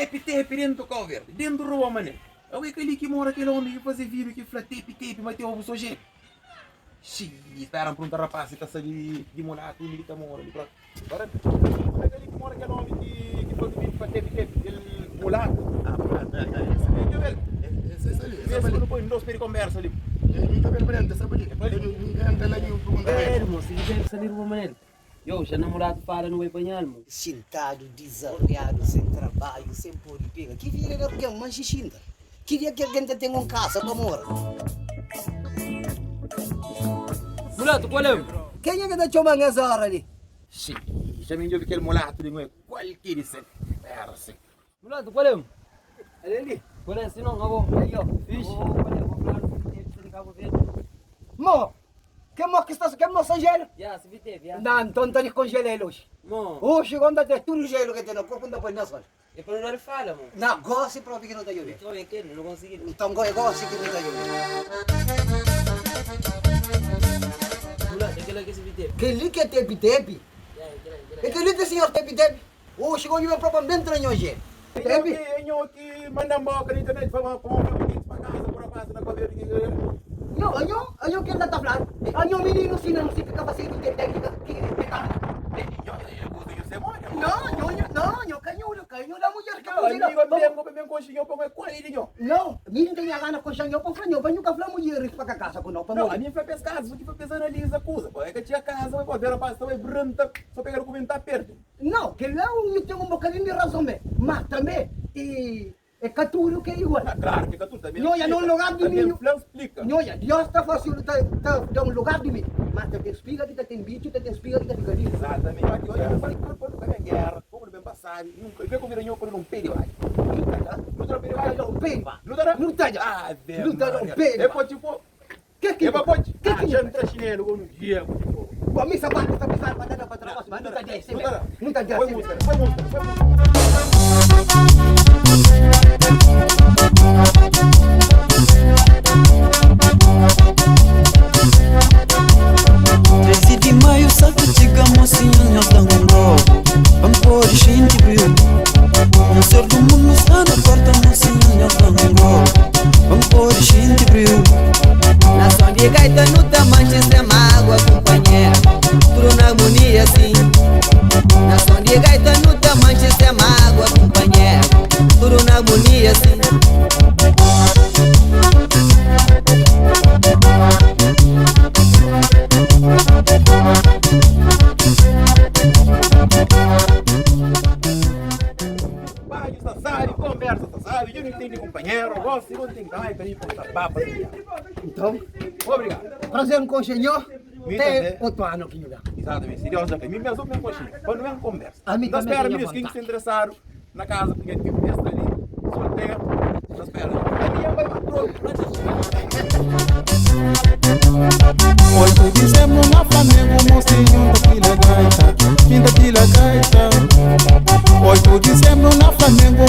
tepe dentro do carro verde. Dentro do rua, mané. É aquele que mora aquele homem que fazer vídeo que fala tepe, mas tem ovo sozinho. Xiii, espera me perguntar rapaz, se tá saindo de mulato, ele tá morando. Agora, é aquele que mora aquele homem que faz vídeo para tepe, ele mulato. Esse vídeo, velho. Esse não põe dois para conversa ali. Salir uma maneira. Eu já namorado para não apanhar, mo. Sentado, desarreado, sem trabalho, sem pôr e pega. Que vira de alguém, mas xinda. Queria que alguém tenha uma casa para morar. Mulato, qual é? Quem é que está chamando essa hora ali? Xiii, já me deu aquele mulato de noite. Qualquer isso. Era assim. Mulato, qual é? Ali. Qual é? Se não, acabou. Aí, ó. Fixe. Mo, que mo que está que mo sem gelo? Já, se viteve, já. Não, então está de congelado hoje. Mo. Hoje quando tem tudo gelo que tem no corpo não põe na sol. É para não dar fala, mo. Não, gosto para que não está chovendo. Estou bem aqui, não consegui. Então gosto que não está chovendo. Mulato, aquele que se viteve. Que li que é tepe? É que li que senhor tepe? Hoje quando eu propriamente tranho hoje. Tepe? Eu que manda boca na internet para casa, por acaso, na coveira que Anyo que anda falando? Anyo menino sinang si kapasito que técnica que Não, canho da mulher que Não, minha tem a gana com chanho para franho, para nunca falar mulher para casa com não para não, a minha foi pescar, só que foi pesar ali essa coisa, é que tinha casa, vai ver a pasta vai branta, só pegar o comentário perto. Não, que lá eu tenho um bocadinho de razão, mas também é caturo que é igual. Claro, que caturo também. Não, é no lugar de mim. Explica. Não, Deus está fazendo tá um lugar de mim. Mas tem espiga que tem bicho, tem espiga que fica ali. Exatamente. Mas eu falei que quando vai guerra, como bem passado, nunca vê como virou quando não pede vai. Não tá pede vai. Não pede. Não tá. Ah, Deus. Não tá pede. É pode tipo que pode? Que já entra chinelo com um dia. A mim sapato está pisando para dar para trás, mas não tá desse. Não tá desse. Foi música. De maio sabe diga mocinho nós dá um gol vamos por gente viu no ser do mundo está na porta mocinho nós dá um gol vamos por gente viu na som de gaita no tamanho extrema água companheira tudo na harmonia assim na som de gaita no tamanho extrema água companheira tudo na harmonia assim Conversa, sabe? Eu não entendo companheiro, eu gosto, eu não tenho que ir para papo. Então, obrigado. Prazer com o senhor. Tem 8 anos que eu dá. Exatamente, serioso já tem. Me mesmo mesmo coxinha. Quando vem conversa. A mim nós também espera, tenho meninos, quem vontade. se interessaram na casa, porque tem festa ali, solteiro, nós espera. A minha vai para pronto. 8 de dezembro na Flamengo, mocinho da Pila Gaita. 8 de dezembro na Flamengo,